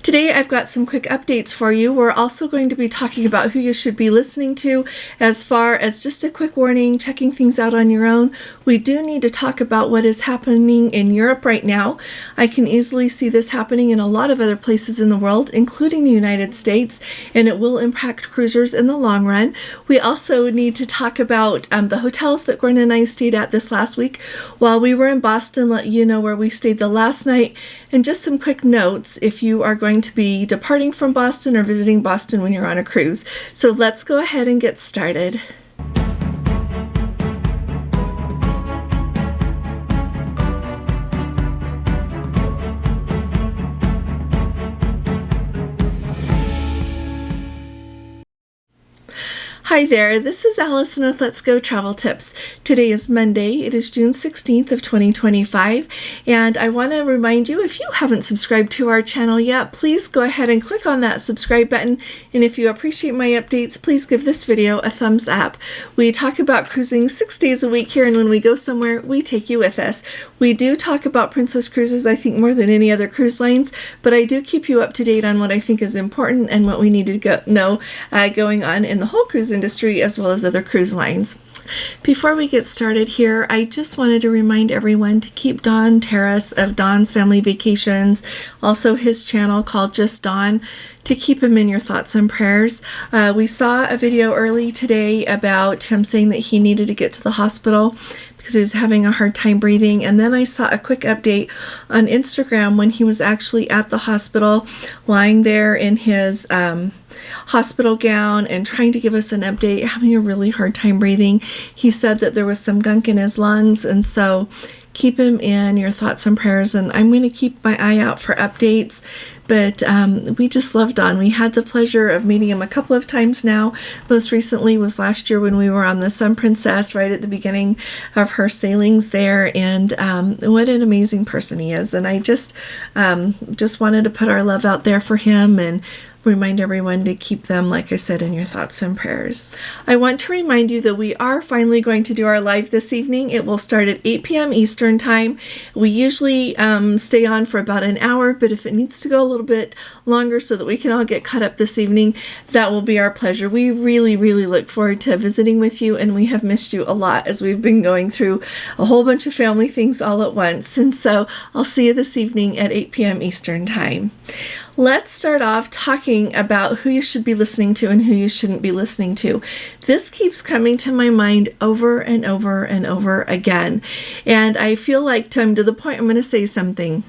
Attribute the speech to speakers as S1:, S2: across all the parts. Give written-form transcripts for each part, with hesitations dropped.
S1: Today I've got some quick updates for you. We're also going to be talking about who you should be listening to, as far as just a quick warning, checking things out on your own. We do need to talk about what is happening in Europe right now. I can easily see this happening in a lot of other places in the world, including the United States, and it will impact cruisers in the long run. We also need to talk about the hotels that Gordon and I stayed at this last week while we were in Boston, let you know where we stayed the last night, and just some quick notes if you are going to be departing from Boston or visiting Boston when you're on a cruise. So let's go ahead and get started. Hi there, this is Allison with Let's Go Travel Tips. Today is Monday, it is June 16th of 2025, and I want to remind you, if you haven't subscribed to our channel yet, please go ahead and click on that subscribe button, and if you appreciate my updates, please give this video a thumbs up. We talk about cruising 6 days a week here, and when we go somewhere, we take you with us. We do talk about Princess Cruises, I think, more than any other cruise lines, but I do keep you up to date on what I think is important and what we need to know going on in the whole cruise industry as well as other cruise lines. Before we get started here, I just wanted to remind everyone to keep Don Terrace of Don's Family Vacations, also his channel called Just Don, to keep him in your thoughts and prayers. We saw a video early today about him saying that he needed to get to the hospital because he was having a hard time breathing, and then I saw a quick update on Instagram when he was actually at the hospital, lying there in his hospital gown and trying to give us an update, having a really hard time breathing. He said that there was some gunk in his lungs, and so keep him in your thoughts and prayers, and I'm going to keep my eye out for updates. But we just love Don. We had the pleasure of meeting him a couple of times now. Most recently was last year when we were on the Sun Princess right at the beginning of her sailings there, and what an amazing person he is. And I just wanted to put our love out there for him and remind everyone to keep them, like I said, in your thoughts and prayers. I want to remind you that we are finally going to do our live this evening. It will start at 8 p.m. Eastern time. We usually stay on for about an hour, but if it needs to go a little bit longer so that we can all get caught up this evening, that will be our pleasure. We really, really look forward to visiting with you, and we have missed you a lot as we've been going through a whole bunch of family things all at once. And so I'll see you this evening at 8 p.m. Eastern time. Let's start off talking about who you should be listening to and who you shouldn't be listening to. This keeps coming to my mind over and over and over again, and I feel like to the point I'm going to say something.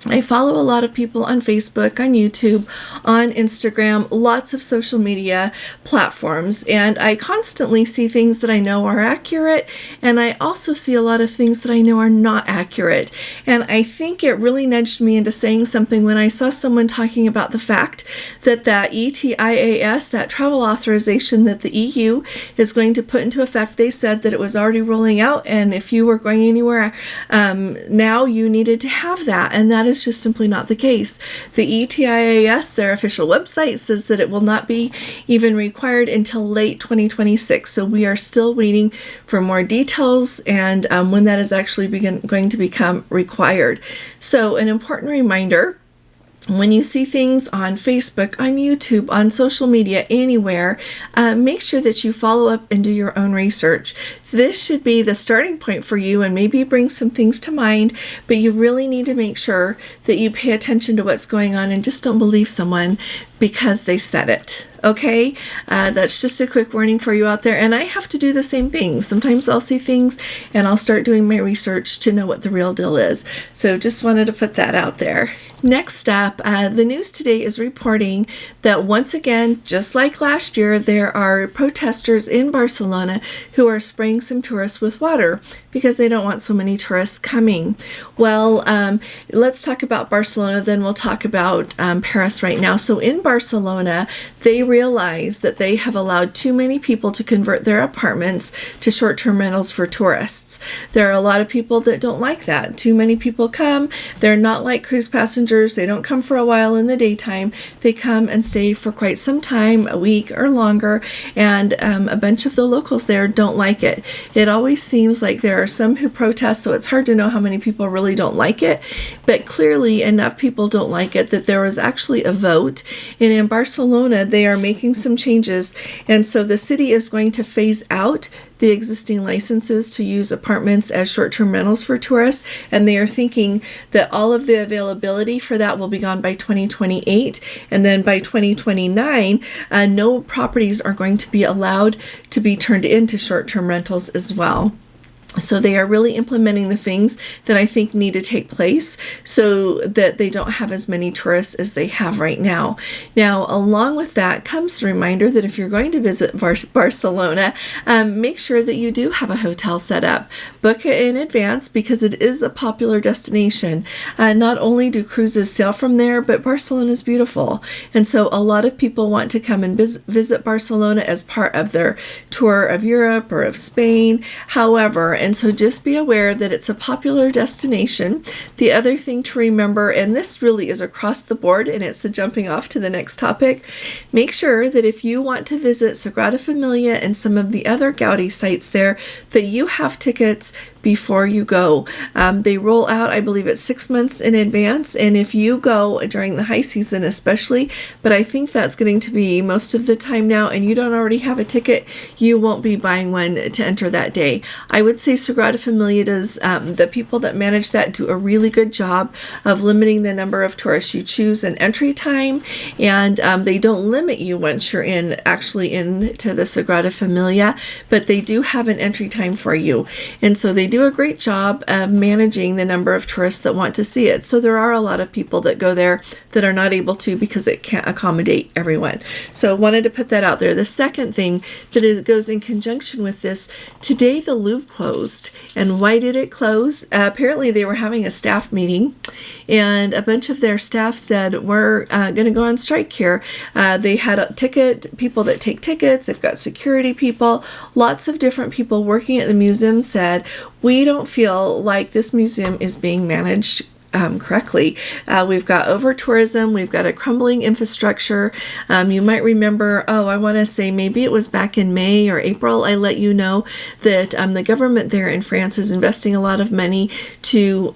S1: I follow a lot of people on Facebook, on YouTube, on Instagram, lots of social media platforms, and I constantly see things that I know are accurate, and I also see a lot of things that I know are not accurate. And I think it really nudged me into saying something when I saw someone talking about the fact that ETIAS, that travel authorization that the EU is going to put into effect, they said that it was already rolling out, and if you were going anywhere now, you needed to have that, and that is just simply not the case. The ETIAS, their official website, says that it will not be even required until late 2026. So we are still waiting for more details and when that is actually going to become required. So an important reminder: when you see things on Facebook, on YouTube, on social media, anywhere, make sure that you follow up and do your own research. This should be the starting point for you and maybe bring some things to mind, but you really need to make sure that you pay attention to what's going on and just don't believe someone because they said it. Okay, that's just a quick warning for you out there, and I have to do the same thing. Sometimes I'll see things and I'll start doing my research to know what the real deal is. So just wanted to put that out there. Next up, the news today is reporting that once again, just like last year, there are protesters in Barcelona who are spraying some tourists with water because they don't want so many tourists coming. Well, let's talk about Barcelona, then we'll talk about Paris right now. So in Barcelona, they realize that they have allowed too many people to convert their apartments to short-term rentals for tourists. There are a lot of people that don't like that. Too many people come. They're not like cruise passengers cruisers, they don't come for a while in the daytime. They come and stay for quite some time, a week or longer, and a bunch of the locals there don't like it. It always seems like there are some who protest, so it's hard to know how many people really don't like it, but clearly enough people don't like it that there was actually a vote, and in Barcelona they are making some changes, and so the city is going to phase out the existing licenses to use apartments as short-term rentals for tourists, and they are thinking that all of the availability for that will be gone by 2028, and then by 2029 no properties are going to be allowed to be turned into short-term rentals as well. So they are really implementing the things that I think need to take place so that they don't have as many tourists as they have right now. Now, along with that comes the reminder that if you're going to visit Barcelona, make sure that you do have a hotel set up. Book it in advance because it is a popular destination. Not only do cruises sail from there, but Barcelona is beautiful. And so a lot of people want to come and visit Barcelona as part of their tour of Europe or of Spain. However, and so just be aware that it's a popular destination. The other thing to remember, and this really is across the board, and it's the jumping off to the next topic, make sure that if you want to visit Sagrada Familia and some of the other Gaudi sites there, that you have tickets before you go. They roll out, I believe it's 6 months in advance, and if you go during the high season especially, but I think that's going to be most of the time now, and you don't already have a ticket, you won't be buying one to enter that day. I would say Sagrada Familia does, the people that manage that do a really good job of limiting the number of tourists. You choose an entry time, and they don't limit you once you're actually into the Sagrada Familia, but they do have an entry time for you, and so they do a great job of managing the number of tourists that want to see it. So there are a lot of people that go there that are not able to because it can't accommodate everyone. So wanted to put that out there. The second thing that goes in conjunction with this, today the Louvre closed. And why did it close? Apparently they were having a staff meeting, and a bunch of their staff said, we're going to go on strike here. They had people that take tickets, they've got security people, lots of different people working at the museum said, we don't feel like this museum is being managed correctly. We've got over-tourism, we've got a crumbling infrastructure. You might remember, I want to say maybe it was back in May or April, I let you know that the government there in France is investing a lot of money to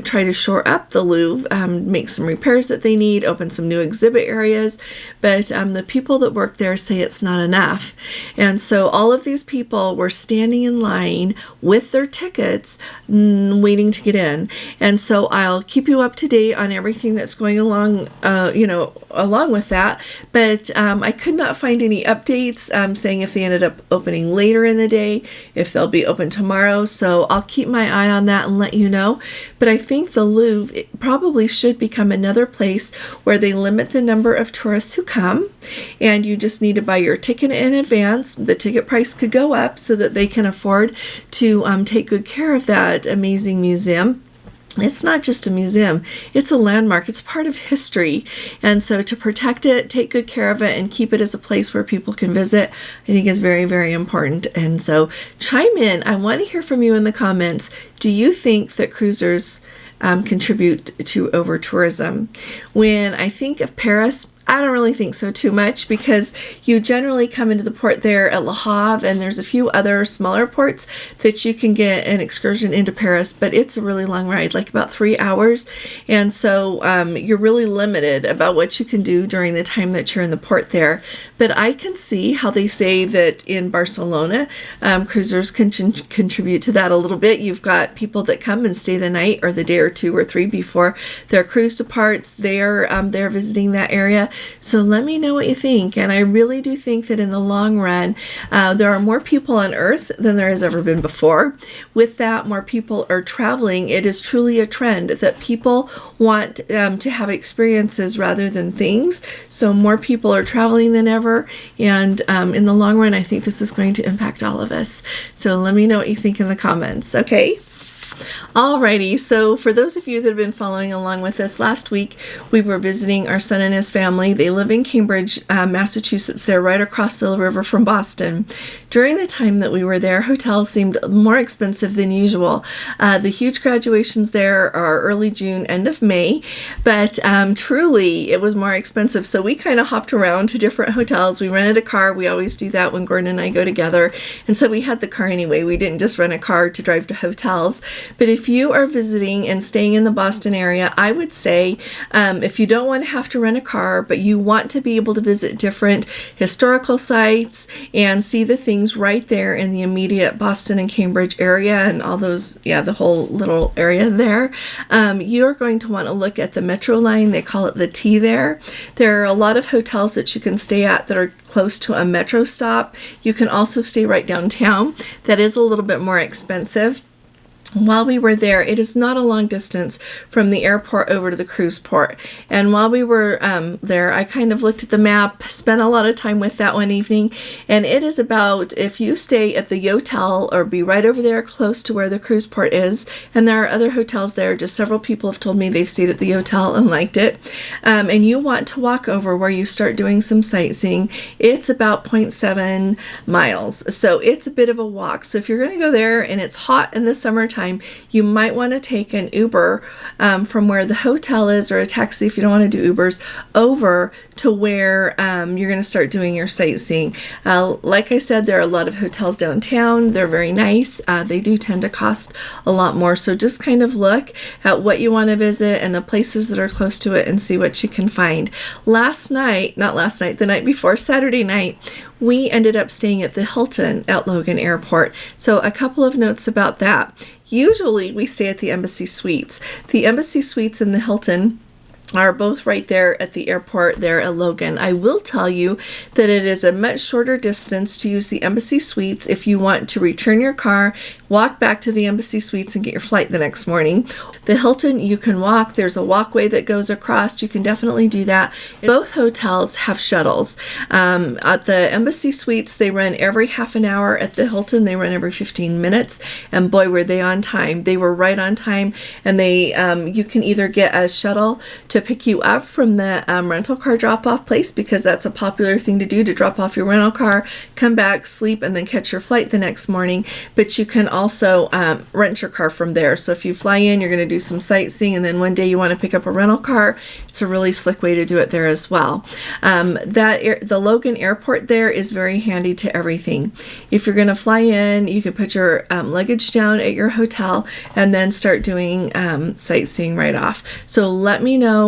S1: try to shore up the Louvre, make some repairs that they need, open some new exhibit areas, but the people that work there say it's not enough. And so all of these people were standing in line with their tickets, waiting to get in. And so I'll keep you up to date on everything that's going along, along with that. But I could not find any updates saying if they ended up opening later in the day, if they'll be open tomorrow. So I'll keep my eye on that and let you know. But I think the Louvre probably should become another place where they limit the number of tourists who come, and you just need to buy your ticket in advance. The ticket price could go up so that they can afford to take good care of that amazing museum. It's not just a museum, it's a landmark, it's part of history. And so to protect it, take good care of it, and keep it as a place where people can visit, I think is very, very important. And so chime in. I want to hear from you in the comments. Do you think that cruisers contribute to over-tourism? When I think of Paris, I don't really think so too much, because you generally come into the port there at Le Havre, and there's a few other smaller ports that you can get an excursion into Paris, but it's a really long ride, like about 3 hours, and so you're really limited about what you can do during the time that you're in the port there. But I can see how they say that in Barcelona, cruisers can contribute to that a little bit. You've got people that come and stay the night or the day or 2 or 3 before their cruise departs. They're visiting that area. So let me know what you think. And I really do think that in the long run, there are more people on Earth than there has ever been before. With that, more people are traveling. It is truly a trend that people want to have experiences rather than things. So more people are traveling than ever. And in the long run, I think this is going to impact all of us. So let me know what you think in the comments. Okay. Alrighty, so for those of you that have been following along with us, last week we were visiting our son and his family. They live in Cambridge, Massachusetts. They're right across the river from Boston. During the time that we were there, hotels seemed more expensive than usual. The huge graduations there are early June, end of May, but truly it was more expensive. So we kind of hopped around to different hotels. We rented a car. We always do that when Gordon and I go together. And so we had the car anyway. We didn't just rent a car to drive to hotels. But if you are visiting and staying in the Boston area, I would say if you don't want to have to rent a car, but you want to be able to visit different historical sites and see the things right there in the immediate Boston and Cambridge area and all those, the whole little area there, you're going to want to look at the Metro line. They call it the T there. There are a lot of hotels that you can stay at that are close to a Metro stop. You can also stay right downtown. That is a little bit more expensive. While we were there, it is not a long distance from the airport over to the cruise port. And while we were there, I kind of looked at the map, spent a lot of time with that one evening. And it is about, if you stay at the Yotel or be right over there close to where the cruise port is, and there are other hotels there, just several people have told me they've stayed at the Yotel and liked it. And you want to walk over where you start doing some sightseeing, it's about 0.7 miles. So it's a bit of a walk. So if you're going to go there and it's hot in the summertime, you might want to take an Uber from where the hotel is, or a taxi if you don't want to do Ubers, over to where you're going to start doing your sightseeing. Like I said, there are a lot of hotels downtown. They're very nice. They do tend to cost a lot more. So just kind of look at what you want to visit and the places that are close to it and see what you can find. The night before, Saturday night, we ended up staying at the Hilton at Logan Airport. So a couple of notes about that. Usually we stay at the Embassy Suites. The Embassy Suites and the Hilton are both right there at the airport there at Logan. I will tell you that it is a much shorter distance to use the Embassy Suites if you want to return your car, walk back to the Embassy Suites and get your flight the next morning. The Hilton, you can walk. There's a walkway that goes across. You can definitely do that. Both hotels have shuttles. At the Embassy Suites, they run every half an hour. At the Hilton, they run every 15 minutes. And boy, were they on time. They were right on time. And you can either get a shuttle to pick you up from the rental car drop-off place, because that's a popular thing to do, to drop off your rental car, come back, sleep, and then catch your flight the next morning. But you can also rent your car from there. So if you fly in, you're going to do some sightseeing, and then one day you want to pick up a rental car, it's a really slick way to do it there as well. The Logan Airport there is very handy to everything. If you're going to fly in, you can put your luggage down at your hotel and then start doing sightseeing right off. So let me know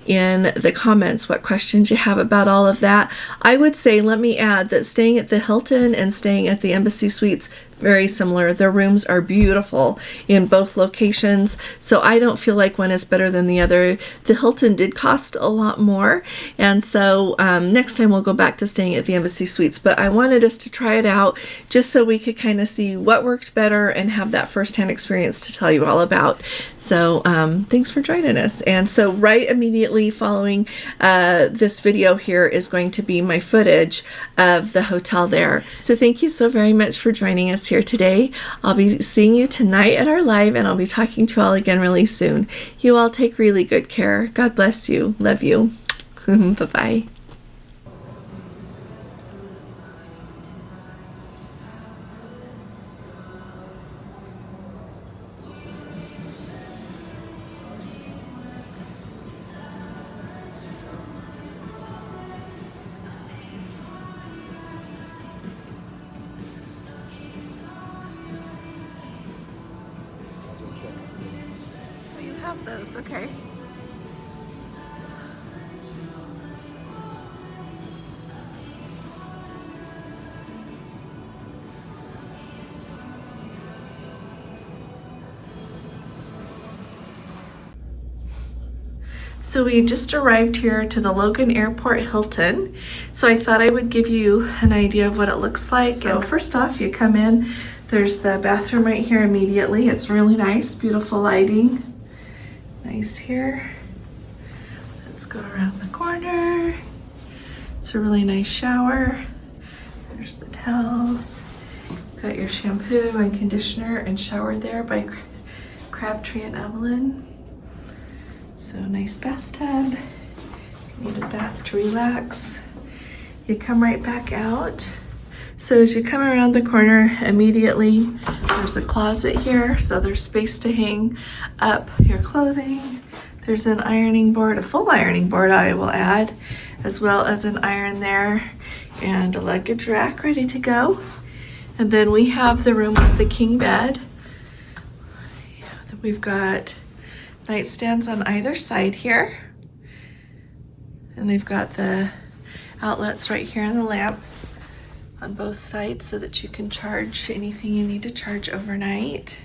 S1: in the comments what questions you have about all of that. I would say, let me add that staying at the Hilton and staying at the Embassy Suites, very similar. Their rooms are beautiful in both locations, so I don't feel like one is better than the other. The Hilton did cost a lot more, and so next time we'll go back to staying at the Embassy Suites, but I wanted us to try it out just so we could kind of see what worked better and have that firsthand experience to tell you all about. So thanks for joining us. And so right immediately following this video here is going to be my footage of the hotel there. So thank you so very much for joining us here today. I'll be seeing you tonight at our live, and I'll be talking to you all again really soon. You all take really good care. God bless you. Love you. Bye-bye. You have those, okay. So we just arrived here to the Logan Airport Hilton. So I thought I would give you an idea of what it looks like. So first off, you come in, there's the bathroom right here immediately. It's really nice, beautiful lighting. Nice here. Let's go around the corner. It's a really nice shower. There's the towels. Got your shampoo and conditioner and shower there by Crabtree and Evelyn. So nice bathtub. You need a bath to relax. You come right back out. So as you come around the corner, immediately there's a closet here, so there's space to hang up your clothing. There's an ironing board, a full ironing board I will add, as well as an iron there, and a luggage rack ready to go. And then we have the room with the king bed. We've got nightstands on either side here, and they've got the outlets right here in the lamp on both sides so that you can charge anything you need to charge overnight.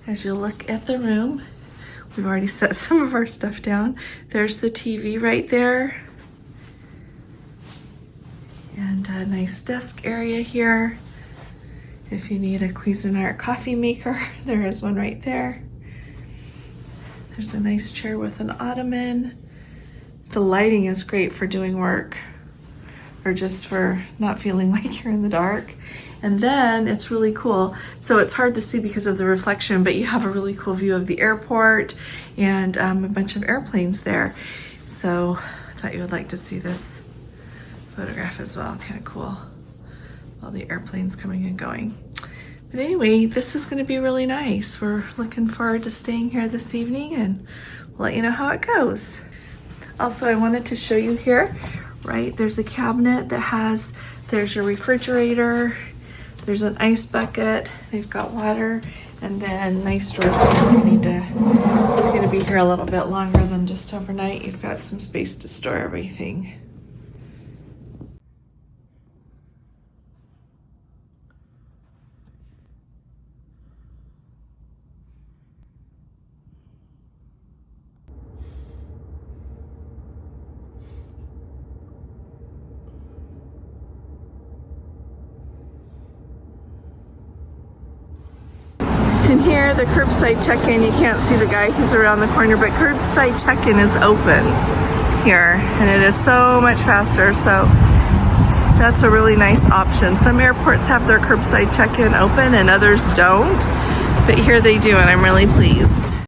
S1: As you look at the room, we've already set some of our stuff down. There's the TV right there. And a nice desk area here. If you need a Cuisinart coffee maker, there is one right there. There's a nice chair with an ottoman. The lighting is great for doing work, or just for not feeling like you're in the dark. And then it's really cool. So it's hard to see because of the reflection, but you have a really cool view of the airport and a bunch of airplanes there. So I thought you would like to see this photograph as well. Kind of cool. All the airplanes coming and going. But anyway, this is gonna be really nice. We're looking forward to staying here this evening, and we'll let you know how it goes. Also, I wanted to show you here, right? There's a cabinet that has, there's your refrigerator, there's an ice bucket, they've got water, and then nice drawers here if you need to, if you're gonna be here a little bit longer than just overnight, you've got some space to store everything. And here, the curbside check-in, you can't see the guy who's around the corner, but curbside check-in is open here, and it is so much faster, so that's a really nice option. Some airports have their curbside check-in open and others don't, but here they do, and I'm really pleased.